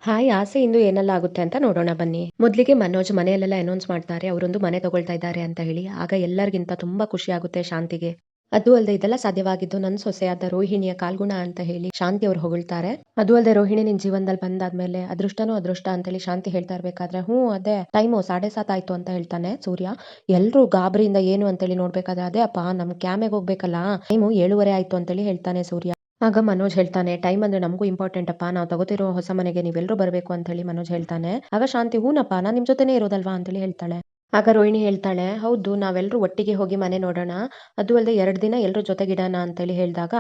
Hi ಆಸೆಯಿಂದ ಏನೆಲ್ಲ ಆಗುತ್ತೆ ಅಂತ ನೋಡೋಣ ಬನ್ನಿ. ಮೊದಲಿಗೆ ಮನೋಜ್ ಮನೆಯಲ್ಲೆಲ್ಲ ಅನೌನ್ಸ್ ಮಾಡ್ತಾರೆ ಅವರೊಂದು ಮನೆ ತಗೊಳ್ತಾ ಇದ್ದಾರೆ ಅಂತ ಹೇಳಿ. ಆಗ ಎಲ್ಲರಿಗಿಂತ ತುಂಬಾ ಖುಷಿ ಆಗುತ್ತೆ ಶಾಂತಿಗೆ. ಅದು ಅಲ್ಲದೆ ಇದೆಲ್ಲ ಸಾಧ್ಯವಾಗಿದ್ದು ನನ್ನ ಸೊಸೆಯಾದ ರೋಹಿಣಿಯ ಕಾಲ್ಗುಣ ಅಂತ ಹೇಳಿ ಶಾಂತಿ ಅವರು ಹೊಗಳ್ತಾರೆ. ಅದು ಅಲ್ಲದೆ ರೋಹಿಣಿ ನಿನ್ ಜೀವನದಲ್ಲಿ ಬಂದಾದ್ಮೇಲೆ ಅದೃಷ್ಟನೋ ಅದೃಷ್ಟ ಅಂತೇಳಿ ಶಾಂತಿ ಹೇಳ್ತಾ ಇರ್ಬೇಕಾದ್ರೆ ಅದೇ ಟೈಮು 7:30 ಆಯ್ತು ಅಂತ ಹೇಳ್ತಾನೆ ಸೂರ್ಯ. ಎಲ್ರು ಗಾಬರಿಯಿಂದ ಏನು ಅಂತೇಳಿ ನೋಡ್ಬೇಕಾದ್ರೆ ಅದೇ ಅಪ್ಪ ನಮ್ ಕ್ಯಾಮೆಗೆ ಹೋಗ್ಬೇಕಲ್ಲ ಟೈಮು 7:30 ಆಯ್ತು ಅಂತೇಳಿ ಹೇಳ್ತಾನೆ ಸೂರ್ಯ. ಆಗ ಮನೋಜ್ ಹೇಳ್ತಾನೆ ಟೈಮ್ ಅಂದ್ರೆ ನಮಗೂ ಇಂಪಾರ್ಟೆಂಟ್ ಅಪ್ಪ ನಾವು ತಗೋತಿರೋ ಹೊಸ ಮನೆಗೆ ನೀವೆಲ್ಲರೂ ಬರಬೇಕು ಅಂತ ಹೇಳಿ ಮನೋಜ್ ಹೇಳ್ತಾನೆ. ಆಗ ಶಾಂತಿ ಹೂನಪ್ಪ ನಾನ್ ನಿಮ್ ಜೊತೆನೇ ಇರೋದಲ್ವಾ ಅಂತೇಳಿ ಹೇಳ್ತಾಳೆ. ಆಗ ರೋಹಿಣಿ ಹೇಳ್ತಾಳೆ ಹೌದು ನಾವೆಲ್ಲರೂ ಒಟ್ಟಿಗೆ ಹೋಗಿ ಮನೆ ನೋಡೋಣ, ಅದು ಅಲ್ಲದೆ 2 ದಿನ ಎಲ್ರೂ ಜೊತೆಗಿಡೋಣ ಅಂತೇಳಿ ಹೇಳಿದಾಗ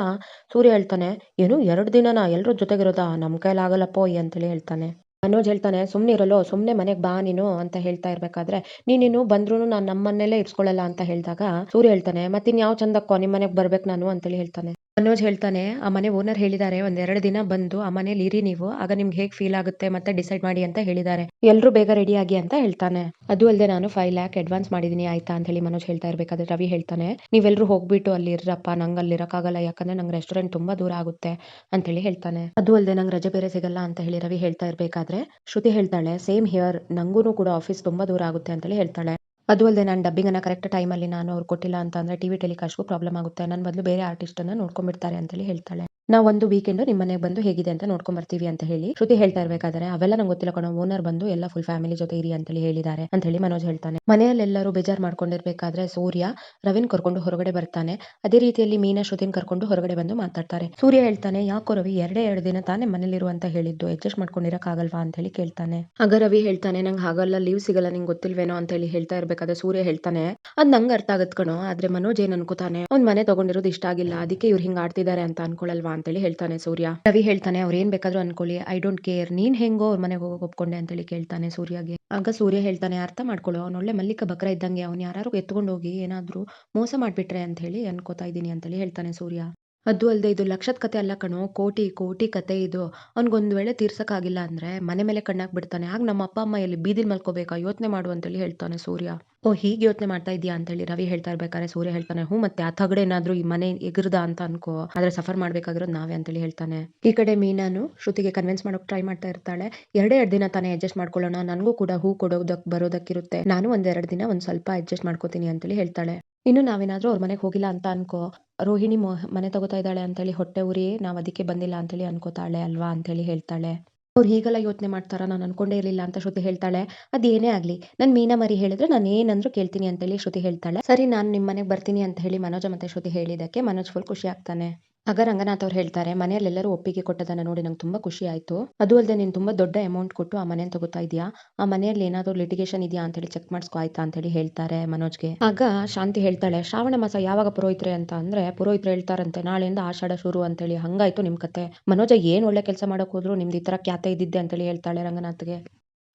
ಸೂರ್ಯ ಹೇಳ್ತಾನೆ ಏನು 2 ದಿನನಾ ಎಲ್ರೂ ಜೊತೆಗಿರೋದಾ ನಮ್ ಕೈಲಾಗಲ್ಲಪ್ಪೋಯ್ ಅಂತೇಳಿ ಹೇಳ್ತಾನೆ. ಮನೋಜ್ ಹೇಳ್ತಾನೆ ಸುಮ್ನೆ ಇರಲು ಸುಮ್ನೆ ಮನೆಗ್ ಬಾ ನೀನು ಅಂತ ಹೇಳ್ತಾ ಇರ್ಬೇಕಾದ್ರೆ ನೀನು ಬಂದ್ರು ನಾನ್ ನಮ್ಮನೇಲೇ ಇರ್ಸ್ಕೊಳಲ್ಲ ಅಂತ ಹೇಳಿದಾಗ ಸೂರ್ಯ ಹೇಳ್ತಾನೆ ಮತ್ತಿನ್ ಯಾವ ಚಂದಕ್ಕೋ ನಿಮ್ ಮನೆಗ್ ಬರ್ಬೇಕು ನಾನು ಅಂತೇಳಿ ಹೇಳ್ತಾನೆ. ಮನೋಜ್ ಹೇಳ್ತಾನೆ ಆ ಮನೆ ಓನರ್ ಹೇಳಿದ್ದಾರೆ ಒಂದ್ 2 ದಿನ ಬಂದು ಆ ಮನೇಲಿ ಇರಿ ನೀವು, ಆಗ ನಿಮ್ಗೆ ಹೇಗ್ ಫೀಲ್ ಆಗುತ್ತೆ ಮತ್ತೆ ಡಿಸೈಡ್ ಮಾಡಿ ಅಂತ ಹೇಳಿದ್ದಾರೆ, ಎಲ್ರು ಬೇಗ ರೆಡಿ ಆಗಿ ಅಂತ ಹೇಳ್ತಾನೆ. ಅದು ಅಲ್ಲದೆ ನಾನು 5 lakhs ಅಡ್ವಾನ್ಸ್ ಮಾಡಿದೀನಿ ಆಯ್ತಾ ಅಂತ ಹೇಳಿ ಮನೋಜ್ ಹೇಳ್ತಾ ಇರ್ಬೇಕಾದ್ರೆ ರವಿ ಹೇಳ್ತಾನೆ ನೀವೆಲ್ರೂ ಹೋಗ್ಬಿಟ್ಟು ಅಲ್ಲಿ ಇರ್ರಪ್ಪ ನಂಗೆ ಅಲ್ಲಿ ಇರಕ್ಕಾಗಲ್ಲ ಯಾಕಂದ್ರೆ ನಂಗೆ ರೆಸ್ಟೋರೆಂಟ್ ತುಂಬಾ ದೂರ ಆಗುತ್ತೆ ಅಂತೇಳಿ ಹೇಳ್ತಾನೆ. ಅದು ಅಲ್ಲದೆ ನಂಗೆ ರಜೆ ಬೇರೆ ಸಿಗಲ್ಲ ಅಂತ ಹೇಳಿ ರವಿ ಹೇಳ್ತಾ ಇರ್ಬೇಕಾದ್ರೆ ಶ್ರುತಿ ಹೇಳ್ತಾಳೆ ಸೇಮ್ ಹಿಯರ್ ನಂಗೂನು ಕೂಡ ಆಫೀಸ್ ತುಂಬಾ ದೂರ ಆಗುತ್ತೆ ಅಂತೇಳಿ ಹೇಳ್ತಾಳೆ. ಅದು ಅಲ್ಲದೆ ನಾನು ಡಬ್ಬಿಂಗನ್ನ ಕರೆಕ್ಟ್ ಟೈಮಲ್ಲಿ ನಾನು ಅವ್ರು ಕೊಟ್ಟಿಲ್ಲ ಅಂತಂದ್ರೆ ಟಿವಿ ಟೆಲಿಕಾಸ್ಟ್‌ಗೂ ಪ್ರಾಬ್ಲಮ್ ಆಗುತ್ತೆ. ನನ್ನ ಬದಲು ಬೇರೆ ಆರ್ಟಿಸ್ಟನ್ನ ನೋಡ್ಕೊಂಡ್ಬಿಡ್ತಾರೆ ಅಂತೇಳಿ ಹೇಳ್ತಾಳೆ. ನಾವೊಂದು ವೀಕೆಂಡು ನಿಮ್ಮ ಮನೆಗೆ ಬಂದು ಹೇಗಿದೆ ಅಂತ ನೋಡ್ಕೊಂಡ್ ಬರ್ತೀವಿ ಅಂತ ಹೇಳಿ ಶ್ರುತಿ ಹೇಳ್ತಾ ಇರ್ಬೇಕಾದ್ರೆ ಅವೆಲ್ಲ ನಂಗೆ ಗೊತ್ತಿಲ್ಲ ಕಣೋ ಓನರ್ ಬಂದು ಎಲ್ಲ ಫುಲ್ ಫ್ಯಾಮಿಲಿ ಜೊತೆ ಇರಿ ಅಂತೇಳಿ ಹೇಳಿದ್ದಾರೆ ಅಂತ ಹೇಳಿ ಮನೋಜ್ ಹೇಳ್ತಾನೆ. ಮನೆಯಲ್ಲೆಲ್ಲರೂ ಬೇಜಾರ್ ಮಾಡ್ಕೊಂಡಿರ್ಬೇಕಾದ್ರೆ ಸೂರ್ಯ ರವಿನ್ ಕರ್ಕೊಂಡು ಹೊರಗಡೆ ಬರ್ತಾನೆ. ಅದೇ ರೀತಿಯಲ್ಲಿ ಮೀನಾ ಶ್ರುತಿನ್ ಕರ್ಕೊಂಡು ಹೊರಗಡೆ ಬಂದು ಮಾತಾಡ್ತಾರೆ. ಸೂರ್ಯ ಹೇಳ್ತಾನೆ ಯಾಕೋ ರವಿ 2 ದಿನ ತಾನೇ ಮನೇಲಿರು ಅಂತ ಹೇಳಿದ್ದು ಅಡ್ಜಸ್ಟ್ ಮಾಡ್ಕೊಂಡಿರಕ್ ಆಗಲ್ವಾ ಅಂತ ಹೇಳಿ ಕೇಳ್ತಾನೆ. ಆಗ ರವಿ ಹೇಳ್ತಾನೆ ನಂಗೆ ಹಾಗಲ್ಲ ಲೀವ್ ಸಿಗಲ್ಲ ನಿಂಗೆ ಗೊತ್ತಿಲ್ವೇನೋ ಅಂತ ಹೇಳಿ ಹೇಳ್ತಾ ಇರ್ಬೇಕಾದ್ರೆ ಸೂರ್ಯ ಹೇಳ್ತಾನೆ ಅದ್ ನಂಗೆ ಅರ್ಥ ಆಗತ್ ಕಣೋ, ಆದ್ರೆ ಮನೋಜ್ ಏನ್ ಅನ್ಕೋತಾನೆ ಅವ್ನ್ ಮನೆ ತಗೊಂಡಿರೋದು ಇಷ್ಟ ಆಗಿಲ್ಲ ಅದಕ್ಕೆ ಇವ್ರು ಹಿಂಗ್ ಆಡ್ತಿದ್ದಾರೆ ಅಂತ ಅನ್ಕೊಳಲ್ವಾ ಅಂತೇಳಿ ಹೇಳ್ತಾನೆ ಸೂರ್ಯ. ರವಿ ಹೇಳ್ತಾನೆ ಅವ್ರು ಏನ್ ಬೇಕಾದ್ರೂ ಅನ್ಕೊಳ್ಳಿ ಐ ಡೋಂಟ್ ಕೇರ್, ನೀನ್ ಹೆಂಗೋ ಅವ್ರ ಮನೆಗೆ ಹೋಗೋಕೆ ಒಪ್ಕೊಂಡೆ ಅಂತೇಳಿ ಕೇಳ್ತಾನೆ ಸೂರ್ಯಗೆ. ಆಗ ಸೂರ್ಯ ಹೇಳ್ತಾನೆ ಅರ್ಥ ಮಾಡ್ಕೊಳ್ಳೋ ಅವ್ನು ಒಳ್ಳೆ ಮಲ್ಲಿಕ ಬಕ್ರ ಇದ್ದಂಗೆ ಅವ್ನು ಯಾರು ಎತ್ಕೊಂಡು ಹೋಗಿ ಏನಾದ್ರೂ ಮೋಸ ಮಾಡ್ಬಿಟ್ರೆ ಅಂತ ಹೇಳಿ ಅನ್ಕೋತಾ ಇದ್ದೀನಿ ಅಂತೇಳಿ ಹೇಳ್ತಾನೆ ಸೂರ್ಯ. ಅದು ಅಲ್ಲದೆ ಇದು ಲಕ್ಷದ ಕತೆ ಅಲ್ಲ ಕಣೋ, ಕೋಟಿ ಕೋಟಿ ಕತೆ ಇದು. ಅವ್ನಿಗೊಂದು ವೇಳೆ ತೀರ್ಸಕ್ಕಾಗಿಲ್ಲ ಅಂದ್ರೆ ಮನೆ ಮೇಲೆ ಕಣ್ಣಾಕ್ ಬಿಡ್ತಾನೆ, ಆಗ ನಮ್ಮ ಅಪ್ಪ ಅಮ್ಮ ಎಲ್ಲಿ ಬೀದಿಲ್ ಮಲ್ಕೋಬೇಕಾ ಯೋಚನೆ ಮಾಡು ಅಂತೇಳಿ ಹೇಳ್ತಾನೆ ಸೂರ್ಯ. ಓ ಹೀಗೆ ಯೋಚನೆ ಮಾಡ್ತಾ ಇದೀಯಾ ಅಂತೇಳಿ ರವಿ ಹೇಳ್ತಾ ಇರ್ಬೇಕಾದ್ರೆ ಸೂರ್ಯ ಹೇಳ್ತಾನೆ ಹ್ಞೂ ಮತ್ತೆ ಆ ತಗಡೆ ಏನಾದ್ರೂ ಈ ಮನೆ ಎಗರ್ದ ಅಂತ ಅನ್ಕೋ, ಆದ್ರೆ ಸಫರ್ ಮಾಡ್ಬೇಕಾಗಿರೋದು ನಾವೇ ಅಂತೇಳಿ ಹೇಳ್ತಾನೆ. ಈ ಕಡೆ ಮೀನಾನು ಶ್ರುತಿಗೆ ಕನ್ವಿನ್ಸ್ ಮಾಡೋಕ್ ಟ್ರೈ ಮಾಡ್ತಾ ಇರ್ತಾಳೆ. 2 ದಿನ ತಾನೇ ಅಡ್ಜಸ್ಟ್ ಮಾಡ್ಕೊಳ್ಳೋಣ, ನನಗೂ ಕೂಡ ಹೂ ಕೊಡೋದಕ್ ಬರೋದಕ್ಕಿರುತ್ತೆ, ನಾನು ಒಂದ್ 2 ದಿನ ಒಂದ್ ಸ್ವಲ್ಪ ಅಡ್ಜಸ್ಟ್ ಮಾಡ್ಕೋತೀನಿ ಅಂತೇಳಿ ಹೇಳ್ತಾಳೆ. ಇನ್ನು ನಾವೇನಾದ್ರೂ ಅವ್ರ ಮನೆಗೆ ಹೋಗಿಲ್ಲ ಅಂತ ಅನ್ಕೋ, ರೋಹಿಣಿ ಮನೆ ತಗೋತಾ ಇದ್ದಾಳೆ ಅಂತೇಳಿ ಹೊಟ್ಟೆ ಉರಿ ನಾವ್ ಅದಕ್ಕೆ ಬಂದಿಲ್ಲ ಅಂತೇಳಿ ಅನ್ಕೋತಾಳೆ ಅಲ್ವಾ ಅಂತೇಳಿ ಹೇಳ್ತಾಳೆ. ಅವ್ರು ಹೀಗೆಲ್ಲ ಯೋಚನೆ ಮಾಡ್ತಾರ ನಾನು ಅನ್ಕೊಂಡೇ ಇರ್ಲಿಲ್ಲ ಅಂತ ಶ್ರುತಿ ಹೇಳ್ತಾಳೆ. ಅದೇನೇ ಆಗ್ಲಿ ನನ್ ಮೀನಾ ಮರಿ ಹೇಳಿದ್ರೆ ನಾನು ಏನಂದ್ರೂ ಕೇಳ್ತೀನಿ ಅಂತೇಳಿ ಶ್ರುತಿ ಹೇಳ್ತಾಳೆ. ಸರಿ ನಾನು ನಿಮ್ ಮನೆಗೆ ಬರ್ತೀನಿ ಅಂತ ಹೇಳಿ ಮನೋಜ ಮತ್ತೆ ಶ್ರುತಿ ಹೇಳಿದಕ್ಕೆ ಮನೋಜ್ ಫುಲ್ ಖುಷಿ ಆಗ್ತಾನೆ. ಆಗ ರಂಗನಾಥ್ ಅವ್ರು ಹೇಳ್ತಾರೆ ಮನೆಯಲ್ಲೆಲ್ಲರೂ ಒಪ್ಪಿಗೆ ಕೊಟ್ಟದನ್ನ ನೋಡಿ ನಂಗೆ ತುಂಬಾ ಖುಷಿ ಆಯ್ತು. ಅದು ಅಲ್ಲದೆ ನೀನು ತುಂಬಾ ದೊಡ್ಡ ಅಮೌಂಟ್ ಕೊಟ್ಟು ಆ ಮನೆಯನ್ನು ತಗೋತಾ ಇದೀಯಾ, ಆ ಮನೆಯಲ್ಲಿ ಏನಾದ್ರು ಲಿಟಿಗೇಷನ್ ಇದೆಯಾ ಅಂತ ಹೇಳಿ ಚೆಕ್ ಮಾಡಿಸ್ಕೊ ಆಯ್ತಾ ಅಂತ ಹೇಳಿ ಹೇಳ್ತಾರೆ ಮನೋಜ್ಗೆ. ಆಗ ಶಾಂತಿ ಹೇಳ್ತಾಳೆ ಶ್ರಾವಣ ಮಾಸ ಯಾವಾಗ ಪುರೋಹಿತ್ರೆ ಅಂತ ಅಂದ್ರೆ ಪುರೋಹಿತ್ರು ಹೇಳ್ತಾರಂತೆ ನಾಳೆಯಿಂದ ಆಷಾಢ ಶುರು ಅಂತ ಹೇಳಿ. ಹಂಗಾಯ್ತು ನಿಮ್ ಕತೆ, ಮನೋಜ ಏನ್ ಒಳ್ಳೆ ಕೆಲಸ ಮಾಡಕ್ ಹೋದ್ರು ನಿಮ್ದು ಈ ತರ ಖ್ಯಾತೆ ಇದ್ದಿದ್ದೆ ಅಂತೇಳಿ ಹೇಳ್ತಾಳೆ ರಂಗನಾಥ್ಗೆ.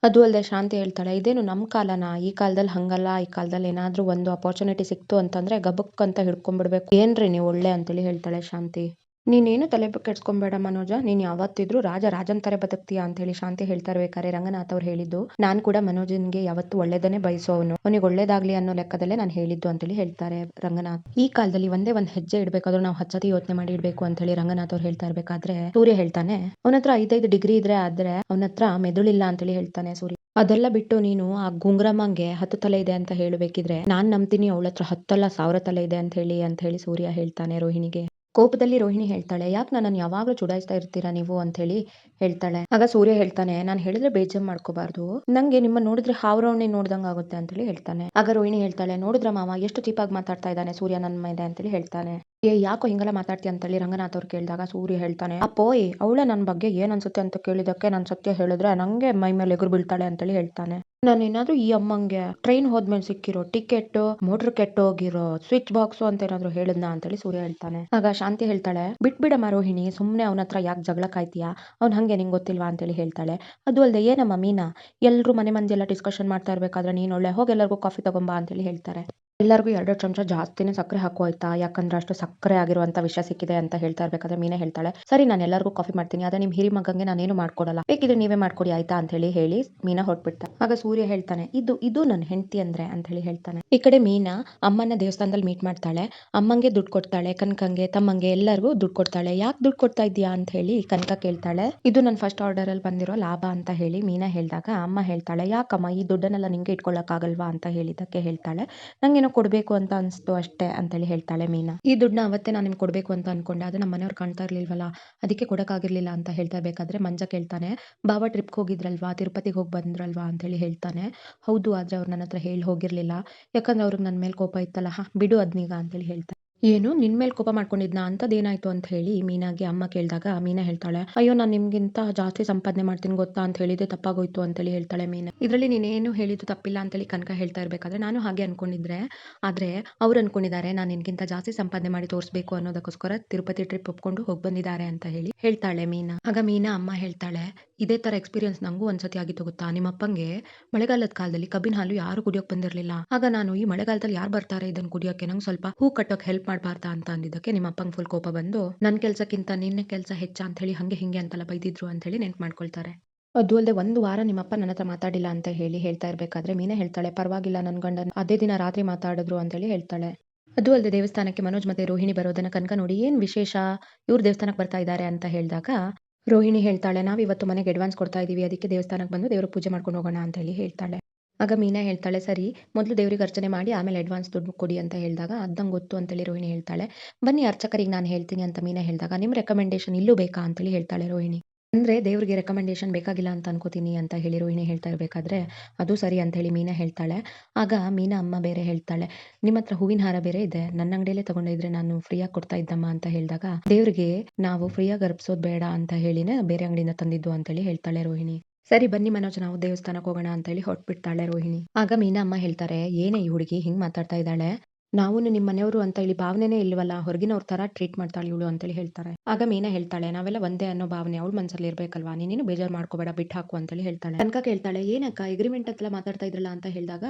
ಅದು ಅಲ್ಲದೆ ಶಾಂತಿ ಹೇಳ್ತಾಳೆ ಇದೇನು ನಮ್ ಕಾಲನಾ, ಈ ಕಾಲದಲ್ಲಿ ಹಂಗಲ್ಲ, ಈ ಕಾಲದಲ್ಲಿ ಏನಾದ್ರೂ ಒಂದು ಅಪರ್ಚುನಿಟಿ ಸಿಕ್ತು ಅಂತಂದ್ರೆ ಗಬಕ್ ಅಂತ ಹಿಡ್ಕೊಂಡ್ಬಿಡ್ಬೇಕು, ಏನ್ರಿ ನೀವು ಒಳ್ಳೆ ಅಂತೇಳಿ ಹೇಳ್ತಾಳೆ ಶಾಂತಿ. ನೀನೇನು ತಲೆ ಕೆಡ್ಸ್ಕೊಂಬೇಡ ಮನೋಜ, ನೀನ್ ಯಾವತ್ತಿದ್ರು ರಾಜನ್ ತರ ಬದುಕ್ತೀಯಾ ಅಂತ ಹೇಳಿ ಶಾಂತಿ ಹೇಳ್ತಾ ಇರ್ಬೇಕಾದ್ರೆ ರಂಗನಾಥ್ ಅವ್ರು ಹೇಳಿದ್ದು ನಾನ್ ಕೂಡ ಮನೋಜನ್ಗೆ ಯಾವತ್ತು ಒಳ್ಳೇದನ್ನೇ ಬಯಸೋನು, ಅವನಿಗೆ ಒಳ್ಳೇದಾಗ್ಲಿ ಅನ್ನೋ ಲೆಕ್ಕದಲ್ಲೇ ನಾನು ಹೇಳಿದ್ದು ಅಂತೇಳಿ ಹೇಳ್ತಾರೆ ರಂಗನಾಥ್. ಈ ಕಾಲದಲ್ಲಿ ಒಂದೇ ಒಂದ್ ಹೆಜ್ಜೆ ಇಡ್ಬೇಕಾದ್ರೂ ನಾವು 10 ಸತಿ ಯೋಚನೆ ಮಾಡಿ ಇಡ್ಬೇಕು ಅಂತ ಹೇಳಿ ರಂಗನಾಥ್ ಅವ್ರು ಹೇಳ್ತಾ ಇರ್ಬೇಕಾದ್ರೆ ಸೂರ್ಯ ಹೇಳ್ತಾನೆ ಅವನತ್ರ 5 ಡಿಗ್ರಿ ಇದ್ರೆ ಆದ್ರೆ ಅವನತ್ರ ಮೆದುಳಿಲ್ಲ ಅಂತೇಳಿ ಹೇಳ್ತಾನೆ ಸೂರ್ಯ. ಅದೆಲ್ಲ ಬಿಟ್ಟು ನೀನು ಆ ಗುಂಗ್ರಮ್ಮಂಗೆ 10 ತಲೆ ಇದೆ ಅಂತ ಹೇಳ್ಬೇಕಿದ್ರೆ ನಾನ್ ನಂಬ್ತೀನಿ ಅವಳ ಹತ್ರ 10 ಅಲ್ಲ 1000 ತಲೆ ಇದೆ ಅಂತ ಹೇಳಿ ಸೂರ್ಯ ಹೇಳ್ತಾನೆ ರೋಹಿಣಿಗೆ. ಕೋಪದಲ್ಲಿ ರೋಹಿಣಿ ಹೇಳ್ತಾಳೆ ಯಾಕೆ ನನ್ನನ್ನು ಯಾವಾಗ್ಲೂ ಚುಡಾಯಿಸ್ತಾ ಇರ್ತೀರಾ ನೀವು ಅಂತ ಹೇಳಿ ಹೇಳ್ತಾಳೆ. ಆಗ ಸೂರ್ಯ ಹೇಳ್ತಾನೆ ನಾನು ಹೇಳಿದ್ರೆ ಬೇಜಾರ್ ಮಾಡ್ಕೋಬಾರ್ದು, ನಂಗೆ ನಿಮ್ಮ ನೋಡಿದ್ರೆ ಹಾವ್ರವಣಿ ನೋಡ್ದಂಗ್ ಆಗುತ್ತೆ ಅಂತೇಳಿ ಹೇಳ್ತಾನೆ. ಆಗ ರೋಹಿಣಿ ಹೇಳ್ತಾಳೆ ನೋಡಿದ್ರ ಮಾವ ಎಷ್ಟು ಚೀಪಾಗಿ ಮಾತಾಡ್ತಾ ಇದ್ದಾನೆ ಸೂರ್ಯ ನನ್ನ ಮೇಲೆ ಅಂತೇಳಿ ಹೇಳ್ತಾನೆ. ಯಾಕೋ ಹಿಂಗೆಲ್ಲ ಮಾತಾಡ್ತೀಯ ಅಂತೇಳಿ ರಂಗನಾಥ್ ಅವ್ರು ಕೇಳಿದಾಗ ಸೂರ್ಯ ಹೇಳ್ತಾನೆ ಅಪ್ಪೋಯ್ ಅವಳ ನನ್ನ ಬಗ್ಗೆ ಏನ್ ಅನ್ಸುತ್ತೆ ಅಂತ ಕೇಳಿದಕ್ಕೆ ನಾನು ಸತ್ಯ ಹೇಳಿದ್ರೆ ನಂಗೆ ಮೈ ಮೇಲೆ ಎಗುರು ಬೀಳ್ತಾಳೆ ಅಂತೇಳಿ ಹೇಳ್ತಾನೆ. ನಾನು ಏನಾದ್ರೂ ಈ ಅಮ್ಮಂಗೆ ಟ್ರೈನ್ ಹೋದ್ಮೇಲೆ ಸಿಕ್ಕಿರೋ ಟಿಕೆಟ್, ಮೋಟರ್ ಕೆಟ್ಟೋಗಿರೋ ಸ್ವಿಚ್ ಬಾಕ್ಸ್ ಅಂತ ಏನಾದ್ರು ಹೇಳಿದ್ನಾ ಅಂತೇಳಿ ಸೂರ್ಯ ಹೇಳ್ತಾನೆ. ಆಗ ಶಾಂತಿ ಹೇಳ್ತಾಳೆ ಬಿಟ್ಬಿಡಮ್ಮ ರೋಹಿಣಿ, ಸುಮ್ನೆ ಅವನ ಹತ್ರ ಯಾಕೆ ಜಗಳ ಕಾಯ್ತೀಯಾ, ಅವ್ನ್ ಹಂಗೆ ನಿಂಗೆ ಗೊತ್ತಿಲ್ವಾ ಅಂತೇಳಿ ಹೇಳ್ತಾಳೆ. ಅದು ಅಲ್ಲದೆ ಏನಮ್ಮ ಮೀನಾ ಎಲ್ರು ಮನೆ ಮಂದಿ ಎಲ್ಲ ಡಿಸ್ಕಷನ್ ಮಾಡ್ತಾ ಇರ್ಬೇಕಾದ್ರೆ ನೀನ್ ಒಳ್ಳೆ ಹೋಗಿ ಎಲ್ಲರಿಗೂ ಕಾಫಿ ತಗೊಂಬಾ ಅಂತೇಳಿ ಹೇಳ್ತಾರೆ. ಎಲ್ಲರಿಗೂ 2 ಚಮಚ ಜಾಸ್ತಿನೇ ಸಕ್ಕರೆ ಹಾಕು ಆಯ್ತಾ? ಯಾಕಂದ್ರೆ ಅಷ್ಟು ಸಕ್ಕರೆ ಆಗಿರುವಂತ ವಿಷ ಸಿಕ್ಕಿದೆ ಅಂತ ಹೇಳ್ತಾ ಇರ್ಬೇಕಾದ್ರೆ ಮೀನಾ ಹೇಳ್ತಾಳೆ, "ಸರಿ ನಾನು ಎಲ್ಲರಿಗೂ ಕಾಫಿ ಮಾಡ್ತೀನಿ. ಆದ್ರೆ ನಿಮ್ ಹಿರಿ ಮಗಂಗೆ ನಾನೇನು ಮಾಡ್ಕೊಡಲ್ಲ. ಬೇಕಿದ್ರೆ ನೀವೇ ಮಾಡ್ಕೊಡಿ ಆಯ್ತಾ?" ಅಂತ ಹೇಳಿ ಮೀನಾ ಹೊರಟ್ಬಿಡ್ತಾಳೆ. ಆಗ ಸೂರ್ಯ ಹೇಳ್ತಾನೆ, "ಇದು ನನ್ನ ಹೆಂಡತಿ ಅಂದ್ರೆ" ಅಂತ ಹೇಳ್ತಾನೆ. ಈ ಕಡೆ ಮೀನಾ ಅಮ್ಮನ ದೇವಸ್ಥಾನದಲ್ಲಿ ಮೀಟ್ ಮಾಡ್ತಾಳೆ. ಅಮ್ಮಂಗೆ ದುಡ್ಡು ಕೊಡ್ತಾಳೆ, ಕನಕಂಗೆ, ತಮ್ಮಂಗೆ ಎಲ್ಲರಿಗೂ ದುಡ್ಡು ಕೊಡ್ತಾಳೆ. "ಯಾಕೆ ದುಡ್ಡು ಕೊಡ್ತಾ ಇದ್ದೀಯಾ?" ಅಂತ ಹೇಳಿ ಕನಕ ಕೇಳ್ತಾಳೆ. "ಇದು ನನ್ನ ಫಸ್ಟ್ ಆರ್ಡರ್ ಅಲ್ಲಿ ಬಂದಿರೋ ಲಾಭ" ಅಂತ ಹೇಳಿ ಮೀನಾ ಹೇಳಿದಾಗ ಅಮ್ಮ ಹೇಳ್ತಾಳೆ, "ಯಾಕಮ್ಮ ಈ ದುಡ್ಡನ್ನೆಲ್ಲ ನಿಂಗೆ ಇಟ್ಕೊಳ್ಳಕ್ಕಾಗಲ್ವಾ?" ಅಂತ ಹೇಳಿದ್ದಕ್ಕೆ ಹೇಳ್ತಾಳೆ, "ನಂಗೇನೋ ಕೊಡ್ಬೇಕು ಅಂತ ಅನ್ಸ್ತು ಅಷ್ಟೇ" ಅಂತೇಳಿ ಹೇಳ್ತಾಳೆ ಮೀನಾ. "ಈ ದುಡ್ಡನ್ನ ಅವತ್ತೇ ನಾನು ನಿಮ್ಗೆ ಕೊಡ್ಬೇಕು ಅಂತ ಅನ್ಕೊಂಡೆ. ಆದ್ರೆ ನಮ್ಮ ಮನೆಯವ್ರು ಕಾಣ್ತಾ ಇರ್ಲಿಲ್ವಲ್ಲ, ಅದಕ್ಕೆ ಕೊಡಕ್ಕಾಗಿರ್ಲಿಲ್ಲ" ಅಂತ ಹೇಳ್ತಾ ಇರ್ಬೇಕಾದ್ರೆ ಮಂಜ ಕೇಳ್ತಾನೆ, "ಬಾವ ಟ್ರಿಪ್‌ಗೆ ಹೋಗಿದ್ರಲ್ವಾ? ತಿರುಪತಿಗೆ ಹೋಗಿ ಬಂದ್ರಲ್ವಾ?" ಅಂತೇಳಿ ಹೇಳ್ತಾನೆ. "ಹೌದು. ಆದ್ರೆ ಅವ್ರು ನನ್ನ ಹತ್ರ ಹೇಳಿ ಹೋಗಿರ್ಲಿಲ್ಲ. ಯಾಕಂದ್ರೆ ಅವ್ರಿಗೆ ನನ್ನ ಮೇಲೆ ಕೋಪ ಇತ್ತಲ್ಲ. ಬಿಡು ಅದ್ನೀಗ" ಅಂತೇಳಿ ಹೇಳ್ತಾನೆ. "ಏನು ನಿನ್ ಮೇಲೆ ಕೋಪ ಮಾಡ್ಕೊಂಡಿದ್ನಾ? ಅಂಥದ್ದೇನಾಯ್ತು?" ಅಂತ ಹೇಳಿ ಮೀನಾಗೆ ಅಮ್ಮ ಕೇಳಿದಾಗ ಮೀನಾ ಹೇಳ್ತಾಳೆ, "ಅಯ್ಯೋ ನಾನು ನಿಮ್ಗಿಂತ ಜಾಸ್ತಿ ಸಂಪಾದನೆ ಮಾಡ್ತೀನಿ ಗೊತ್ತಾ ಅಂತ ಹೇಳಿದ್ದೆ ತಪ್ಪಾಗೋಯ್ತು" ಅಂತೇಳಿ ಹೇಳ್ತಾಳೆ ಮೀನಾ. "ಇದ್ರಲ್ಲಿ ನೀನೇನು ಹೇಳಿದ್ದು ತಪ್ಪಿಲ್ಲ" ಅಂತೇಳಿ ಕನಕ ಹೇಳ್ತಾ ಇರ್ಬೇಕಾದ್ರೆ ನಾನು ಹಾಗೆ ಅನ್ಕೊಂಡಿದ್ರೆ, ಆದ್ರೆ ಅವ್ರು ಅನ್ಕೊಂಡಿದ್ದಾರೆ ನಾನು ನಿನ್ಗಿಂತ ಜಾಸ್ತಿ ಸಂಪಾದನೆ ಮಾಡಿ ತೋರಿಸ್ಬೇಕು ಅನ್ನೋದಕ್ಕೋಸ್ಕರ ತಿರುಪತಿ ಟ್ರಿಪ್ ಒಪ್ಕೊಂಡು ಹೋಗಿ ಬಂದಿದ್ದಾರೆ ಅಂತ ಹೇಳಿ ಹೇಳ್ತಾಳೆ ಮೀನಾ. ಆಗ ಮೀನಾ ಅಮ್ಮ ಹೇಳ್ತಾಳೆ, "ಇದೇ ತರ ಎಕ್ಸ್ಪೀರಿಯನ್ಸ್ ನಂಗೂ ಒಂದ್ಸತಿ ಆಗಿತ್ತು ಗೊತ್ತಾ? ನಿಮ್ಮಪ್ಪಂಗೆ ಮಳೆಗಾಲದ ಕಾಲದಲ್ಲಿ ಕಬ್ಬಿನ ಹಾಲು ಯಾರು ಕುಡಿಯೋಕ್ ಬಂದಿರ್ಲಿಲ್ಲ. ಆಗ ನಾನು ಈ ಮಳೆಗಾಲದಲ್ಲಿ ಯಾರು ಬರ್ತಾರೆ ಇದನ್ನ ಕುಡಿಯೋಕೆ, ನಂಗೆ ಸ್ವಲ್ಪ ಹೂ ಕಟ್ಟೋಕೆ ಹೆಲ್ಪ್ ಮಾಡಬಾರ್ದಾ ಅಂತ ಅಂದಿದ್ದಕ್ಕೆ ನಿಮ್ಮ ಅಪ್ಪಂಗೆ ಫುಲ್ ಕೋಪ ಬಂದು ನನ್ನ ಕೆಲಸಕ್ಕಿಂತ ನಿನ್ನ ಕೆಲಸ ಹೆಚ್ಚ ಅಂತ ಹೇಳಿ ಹಂಗೆ ಹಿಂಗೆ ಅಂತೆಲ್ಲ ಬೈದಿದ್ರು ಅಂತ ಹೇಳಿ ನೆನ್ಪು ಮಾಡ್ಕೊಳ್ತಾರೆ. ಅದು ಅಲ್ಲದೆ ಒಂದು ವಾರ ನಿಮ್ಮಪ್ಪ ನನ್ನ ಹತ್ರ ಮಾತಾಡಿಲ್ಲ ಅಂತ ಹೇಳಿ ಹೇಳ್ತಾ ಇರ್ಬೇಕಾದ್ರೆ ಮೀನಾ ಹೇಳ್ತಾಳೆ, "ಪರವಾಗಿಲ್ಲ ನನ್ನ ಗಂಡ ಅದೇ ದಿನ ರಾತ್ರಿ ಮಾತಾಡಿದ್ರು" ಅಂತ ಹೇಳಿ ಹೇಳ್ತಾಳೆ. ಅದು ಅಲ್ಲದೆ ದೇವಸ್ಥಾನಕ್ಕೆ ಮನೋಜ್ ಮತ್ತೆ ರೋಹಿಣಿ ಬರೋದನ್ನ ಕನಕ ನೋಡಿ ಏನ್ ವಿಶೇಷ, ಇವ್ರು ದೇವಸ್ಥಾನಕ್ಕೆ ಬರ್ತಾ ಇದ್ದಾರೆ ಅಂತ ಹೇಳಿದಾಗ ರೋಹಿಣಿ ಹೇಳ್ತಾಳೆ, "ನಾವಿವತ್ತು ಮನೆಗೆ ಅಡ್ವಾನ್ಸ್ ಕೊಡ್ತಾ ಇದೀವಿ. ಅದಕ್ಕೆ ದೇವಸ್ಥಾನಕ್ಕೆ ಬಂದು ದೇವ್ರ ಪೂಜೆ ಮಾಡ್ಕೊಂಡು ಹೋಗೋಣ" ಅಂತ ಹೇಳಿ ಹೇಳ್ತಾಳೆ. ಆಗ ಮೀನಾ ಹೇಳ್ತಾಳೆ, "ಸರಿ ಮೊದಲು ದೇವ್ರಿಗೆ ಅರ್ಚನೆ ಮಾಡಿ ಆಮೇಲೆ ಅಡ್ವಾನ್ಸ್ ದುಡ್ಡು ಕೊಡಿ" ಅಂತ ಹೇಳಿದಾಗ ಅದ್ದಂಗೆ ಗೊತ್ತು ಅಂತೇಳಿ ರೋಹಿಣಿ ಹೇಳ್ತಾಳೆ. "ಬನ್ನಿ ಅರ್ಚಕರಿಗೆ ನಾನು ಹೇಳ್ತೀನಿ" ಅಂತ ಮೀನಾ ಹೇಳಿದಾಗ, "ನಿಮ್ಮ ರೆಕಮೆಂಡೇಶನ್ ಇಲ್ಲೂ ಬೇಕಾ?" ಅಂತೇಳಿ ಹೇಳ್ತಾಳೆ ರೋಹಿಣಿ. ಅಂದ್ರೆ ದೇವ್ರಿಗೆ ರೆಕಮೆಂಡೇಶನ್ ಬೇಕಾಗಿಲ್ಲ ಅಂತ ಅನ್ಕೋತೀನಿ ಅಂತ ಹೇಳಿ ರೋಹಿಣಿ ಹೇಳ್ತಾ ಇರ್ಬೇಕಾದ್ರೆ, "ಅದು ಸರಿ" ಅಂತ ಹೇಳಿ ಮೀನಾ ಹೇಳ್ತಾಳೆ. ಆಗ ಮೀನಾ ಅಮ್ಮ ಬೇರೆ ಹೇಳ್ತಾಳೆ, "ನಿಮ್ಮ ಹತ್ರ ಹೂವಿನ ಹಾರ ಬೇರೆ ಇದೆ. ನನ್ನ ಅಂಗಡಿಯಲ್ಲೇ ತಗೊಂಡಿದ್ರೆ ನಾನು ಫ್ರೀಯಾಗಿ ಕೊಡ್ತಾ ಇದ್ದಮ್ಮ" ಅಂತ ಹೇಳಿದಾಗ, "ದೇವ್ರಿಗೆ ನಾವು ಫ್ರೀಯಾಗಿ ಅರ್ಪಿಸೋದು ಬೇಡ ಅಂತ ಹೇಳಿನೇ ಬೇರೆ ಅಂಗಡಿಯಿಂದ ತಂದಿದ್ದು" ಅಂತೇಳಿ ಹೇಳ್ತಾಳೆ ರೋಹಿಣಿ. "ಸರಿ ಬನ್ನಿ ಮನೋಜ್ ನಾವು ದೇವಸ್ಥಾನಕ್ಕೆ ಹೋಗೋಣ" ಅಂತ ಹೇಳಿ ಹೊರಟ್ಬಿಡ್ತಾಳೆ ರೋಹಿಣಿ. ಆಗ ಮೀನಾ ಅಮ್ಮ ಹೇಳ್ತಾರೆ, "ಏನೇ ಈ ಹುಡುಗಿ ಹಿಂಗ್ ಮಾತಾಡ್ತಾ ಇದ್ದಾಳೆ? ನಾವುನು ನಿಮ್ಮ ಮನೆಯವರು ಅಂತ ಹೇಳಿ ಭಾವನೆನೇ ಇಲ್ವಲ್ಲ, ಹೊರಗಿನವ್ರ ತರ ಟ್ರೀಟ್ ಮಾಡ್ತಾಳೆ ಇವಳು" ಅಂತೇಳಿ ಹೇಳ್ತಾರೆ. ಆಗ ಮೀನಾ ಹೇಳ್ತಾಳೆ, "ನಾವೆಲ್ಲ ಒಂದೇ ಅನ್ನೋ ಭಾವನೆ ಅವಳ ಮನಸ್ಸಲ್ಲಿ ಇರ್ಬೇಕಲ್ವಾ, ನೀನೇನು ಬೇಜಾರು ಮಾಡ್ಕೋಬೇಡ, ಬಿಟ್ಟು ಹಾಕು" ಅಂತೇಳಿ ಹೇಳ್ತಾಳೆ. ಕನಕ ಕೇಳ್ತಾಳೆ, "ಏನಕ್ಕ ಎಗ್ರಿಮೆಂಟ್ ಹತ್ರ ಮಾತಾಡ್ತಾ ಇದ್ರಲ್ಲ" ಅಂತ ಹೇಳಿದಾಗ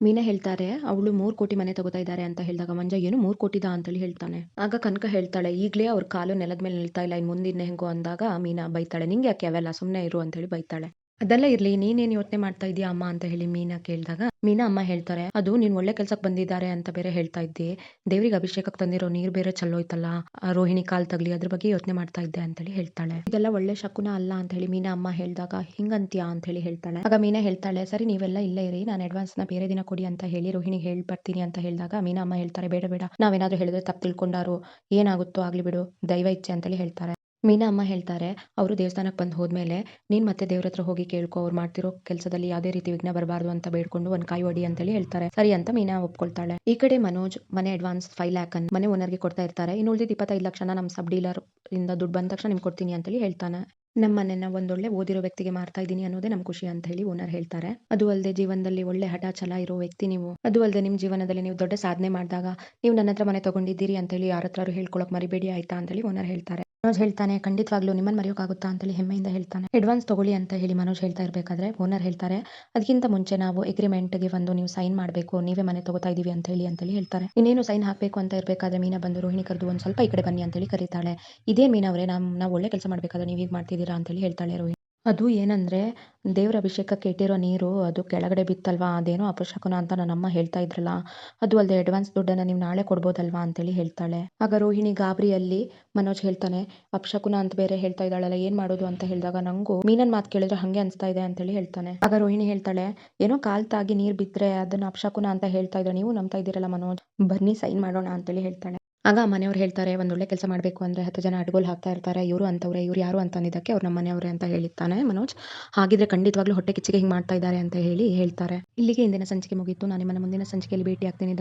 ಮೀನಾ ಹೇಳ್ತಾರೆ, "ಅವಳು 3 ಕೋಟಿ ಮನೆ ತಗೋತಾ ಇದ್ದಾರೆ" ಅಂತ ಹೇಳಿದಾಗ ಮಂಜ, "ಏನು 3 ಕೋಟಿದ" ಅಂತೇಳಿ ಹೇಳ್ತಾನೆ. ಆಗ ಕನಕ ಹೇಳ್ತಾಳೆ, "ಈಗ್ಲೇ ಅವ್ರ ಕಾಲು ನೆಲದ ಮೇಲೆ ನಿಲ್ತಾ ಇಲ್ಲ, ಇನ್ ಮುಂದಿನ ಹೆಂಗೋ" ಅಂದಾಗ ಮೀನಾ ಬೈತಾಳೆ, "ನಿಂಗೆ ಯಾಕೆ ಅವೆಲ್ಲ, ಸುಮ್ನೆ ಇರು" ಅಂತೇಳಿ ಬೈತಾಳೆ. "ಅದೆಲ್ಲ ಇರ್ಲಿ, ನೀನೇನ್ ಯೋಚನೆ ಮಾಡ್ತಾ ಇದೀಯಾ ಅಮ್ಮ" ಅಂತ ಹೇಳಿ ಮೀನಾ ಕೇಳಿದಾಗ ಮೀನಾ ಅಮ್ಮ ಹೇಳ್ತಾರೆ, "ಅದು ನೀನ್ ಒಳ್ಳೆ ಕೆಲ್ಸಕ್ಕೆ ಬಂದಿದ್ದಾರೆ ಅಂತ ಬೇರೆ ಹೇಳ್ತಾ ಇದ್ದಿ, ದೇವ್ರಿಗೆ ಅಭಿಷೇಕಕ್ಕೆ ತಂದಿರೋ ನೀರ್ ಬೇರೆ ಚೆಲ್ಲೋಯ್ತಲ್ಲ, ಆ ರೋಹಿಣಿ ಕಾಲ್ ತಗ್ಲಿ ಅದ್ರ ಬಗ್ಗೆ ಯೋಚನೆ ಮಾಡ್ತಾ ಇದ್ದೆ" ಅಂತೇಳಿ ಹೇಳ್ತಾಳೆ. "ಇದೆಲ್ಲ ಒಳ್ಳೆ ಶಕುನ ಅಲ್ಲ" ಅಂತ ಹೇಳಿ ಮೀನಾ ಅಮ್ಮ ಹೇಳಿದಾಗ, "ಹಿಂಗಂತ್ಯಾ" ಅಂತ ಹೇಳಿ ಹೇಳ್ತಾಳೆ. ಆಗ ಮೀನಾ ಹೇಳ್ತಾಳೆ, "ಸರಿ ನೀವೆಲ್ಲ ಇಲ್ಲೇ ಇರಿ, ನಾನು ಅಡ್ವಾನ್ಸ್ ನ ಬೇರೆ ದಿನ ಕೊಡಿ ಅಂತ ಹೇಳಿ ರೋಹಿಣಿಗೆ ಹೇಳಿ ಬರ್ತೀನಿ" ಅಂತ ಹೇಳಿದಾಗ ಮೀನಾ ಅಮ್ಮ ಹೇಳ್ತಾರೆ, "ಬೇಡ ಬೇಡ, ನಾವೇನಾದ್ರೂ ಹೇಳಿದ್ರೆ ತಪ್ಪು ತಿಳ್ಕೊಂಡಾರು, ಏನಾಗುತ್ತೋ ಆಗ್ಲಿ ಬಿಡು, ದೈವ ಇಚ್ಛೆ" ಅಂತೇಳಿ ಹೇಳ್ತಾರೆ. ಮೀನಾ ಅಮ್ಮ ಹೇಳ್ತಾರೆ, "ಅವರು ದೇವಸ್ಥಾನಕ್ಕೆ ಬಂದು ಹೋದ್ಮೇಲೆ ನೀನ್ ಮತ್ತೆ ದೇವ್ರ ಹತ್ರ ಹೋಗಿ ಕೇಳ್ಕೊ, ಅವ್ರು ಮಾಡ್ತಿರೋ ಕೆಲಸದಲ್ಲಿ ಯಾವುದೇ ರೀತಿ ವಿಘ್ನ ಬರಬಾರ್ದು ಅಂತ ಬೇಡ್ಕೊಂಡು ಒಂದ್ ಕಾಯಿ ಹೊಡಿ" ಅಂತೇಳಿ ಹೇಳ್ತಾರೆ. ಸರಿ ಅಂತ ಮೀನಾ ಒಪ್ಕೊಳ್ತಾಳೆ. ಈ ಕಡೆ ಮನೋಜ್ ಮನೆ ಅಡ್ವಾನ್ಸ್ 5 lakhs ಅನ್ನು ಮನೆ ಓನರ್ಗೆ ಕೊಡ್ತಾ ಇರ್ತಾರೆ. ಇನ್ನು ಉಳಿದಿದ್ದ 25 ಲಕ್ಷನ ನಮ್ಮ ಸಬ್ ಡೀಲರ್ ಇಂದ ದುಡ್ಡು ಬಂದ ತಕ್ಷಣ ನಿಮ್ಗೆ ಕೊಡ್ತೀನಿ ಅಂತೇಳಿ ಹೇಳ್ತಾನೆ. "ನಮ್ಮ ಮನೆನ ಒಂದೊಳ್ಳೆ ಓದಿರೋ ವ್ಯಕ್ತಿಗೆ ಮಾರ್ತಾ ಇದ್ದೀನಿ ಅನ್ನೋದೇ ನಮ್ ಖುಷಿ" ಅಂತ ಹೇಳಿ ಓನರ್ ಹೇಳ್ತಾರೆ. "ಅದು ಅಲ್ಲದೆ ಜೀವನದಲ್ಲಿ ಒಳ್ಳೆ ಹಠ ಛಲ ಇರೋ ವ್ಯಕ್ತಿ ನೀವು. ಅದು ಅಲ್ಲದೆ ನಿಮ್ ಜೀವನದಲ್ಲಿ ನೀವು ದೊಡ್ಡ ಸಾಧನೆ ಮಾಡಿದಾಗ ನೀವು ನನ್ನ ಹತ್ರ ಮನೆ ತಗೊಂಡಿದ್ದೀರಿ ಅಂತ ಹೇಳಿ ಯಾರ ಹತ್ರ ಹೇಳ್ಕೊಳಕ್ ಮರಿಬೇಡಿ ಆಯ್ತಾ" ಅಂತೇಳಿ ಓನರ್ ಹೇಳ್ತಾರೆ. ಮನೋಜ್ ಹೇಳ್ತಾನೆ, "ಖಂಡಿತವಾಗ್ಲೂ ನಿಮ್ಮನ್ನ ಮರೆಯೋಕ್ಕಾಗುತ್ತಾ" ಅಂತೇಳಿ ಹೆಮ್ಮೆಯಿಂದ ಹೇಳ್ತಾನೆ. ಅಡ್ವಾನ್ಸ್ ತಗೊಳ್ಳಿ ಅಂತ ಹೇಳಿ ಮನೋಜ್ ಹೇಳ್ತಾ ಇರ್ಬೇಕಾದ್ರೆ ಓನರ್ ಹೇಳ್ತಾರೆ, "ಅದಕ್ಕಿಂತ ಮುಂಚೆ ನಾವು ಅಗ್ರಿಮೆಂಟ್‌ಗೆ ಒಂದು ನೀವು ಸೈನ್ ಮಾಡಬೇಕು, ನೀವೇ ಮನೆ ತಗೋತಾ ಇದೀವಿ ಅಂತ ಹೇಳಿ ಹೇಳ್ತಾರೆ. ಇನ್ನೇನು ಸೈನ್ ಹಾಕಬೇಕು ಅಂತ ಇರ್ಬೇಕಾದ್ರೆ ಮೀನಾ ಬಂದು ರೋಹಿಣಿ ಕರೆದು ಒಂದ್ ಸ್ವಲ್ಪ ಈ ಕಡೆ ಬನ್ನಿ ಅಂತೇಳಿ ಕರೀತಾಳೆ. "ಇದೇನ್ ಮೀನಾ ಅವರೇ, ನಾವು ಒಳ್ಳೆ ಕೆಲಸ ಮಾಡ್ಬೇಕಾದ್ರೆ ನೀವು ಹೀಗೆ ಮಾಡ್ತಿದ್ದೀರಾ" ಅಂತೇಳಿ ಹೇಳ್ತಾಳೆ ರೋಹಿಣಿ. "ಅದು ಏನಂದ್ರೆ ದೇವ್ರ ಅಭಿಷೇಕಕ್ಕೆ ಇಟ್ಟಿರೋ ನೀರು ಅದು ಕೆಳಗಡೆ ಬಿತ್ತಲ್ವಾ, ಅದೇನೋ ಅಪಶಕುನ ಅಂತ ನನ್ನಮ್ಮ ಹೇಳ್ತಾ ಇದ್ರಲ್ಲ, ಅದು ಅಲ್ಲದೆ ಅಡ್ವಾನ್ಸ್ ದುಡ್ಡನ್ನ ನೀವು ನಾಳೆ ಕೊಡ್ಬೋದಲ್ವಾ" ಅಂತೇಳಿ ಹೇಳ್ತಾಳೆ. ಆಗ ರೋಹಿಣಿ ಗಾಬರಿಯಲ್ಲಿ ಮನೋಜ್ ಹೇಳ್ತಾನೆ, "ಅಪಶಕುನ ಅಂತ ಬೇರೆ ಹೇಳ್ತಾ ಇದ್ದಾಳಲ್ಲ, ಏನ್ ಮಾಡೋದು" ಅಂತ ಹೇಳಿದಾಗ ನಂಗೂ ಮೀನನ್ ಮಾತು ಕೇಳಿದ್ರೆ ಹಂಗೆ ಅನ್ಸ್ತಾ ಇದೆ ಅಂತೇಳಿ ಹೇಳ್ತಾನೆ. ಆಗ ರೋಹಿಣಿ ಹೇಳ್ತಾಳೆ, "ಏನೋ ಕಾಲ್ ತಾಗಿ ನೀರ್ ಬಿದ್ರೆ ಅದನ್ನ ಅಪಶಕುನ ಅಂತ ಹೇಳ್ತಾ ಇದ್ರೆ ನೀವು ನಂಬ್ತಾ ಇದ್ದೀರಲ್ಲ ಮನೋಜ್, ಬನ್ನಿ ಸೈನ್ ಮಾಡೋಣ" ಅಂತೇಳಿ ಹೇಳ್ತಾಳೆ. ಆಗ ಮನೆಯವ್ರು ಹೇಳ್ತಾರೆ, "ಒಂದ್ ಒಳ್ಳೆ ಕೆಲಸ ಮಾಡ್ಬೇಕು ಅಂದ್ರೆ 10 ಜನ ಅಡ್ಗೋಲ್ ಹಾಕ್ತಾ ಇರ್ತಾರೆ, ಇವರು ಅಂತವ್ರೆ, ಇವ್ರು ಯಾರು ಅಂತ ಅಂದಿದ್ದಕ್ಕೆ ಅವ್ರು ನಮ್ಮ ಮನೆಯವ್ರೆ ಅಂತ ಹೇಳಿರ್ತಾನೆ ಮನೋಜ್. "ಹಾಗಿದ್ರೆ ಖಂಡಿತವಾಗ್ಲೂ ಹೊಟ್ಟೆ ಕಿಚ್ಚಿಗೆ ಹಿಂಗ್ ಮಾಡ್ತಾ ಇದ್ದಾರೆ" ಅಂತ ಹೇಳಿ ಹೇಳ್ತಾರೆ. ಇಲ್ಲಿಗೆ ಇಂದಿನ ಸಂಚಿಕೆ ಮುಗೀತು. ನಾನು ನಿಮ್ಮನ್ನ ಮುಂದಿನ ಸಂಚಿಕೆಯಲ್ಲಿ ಭೇಟಿ ಆಗ್ತೀನಿ.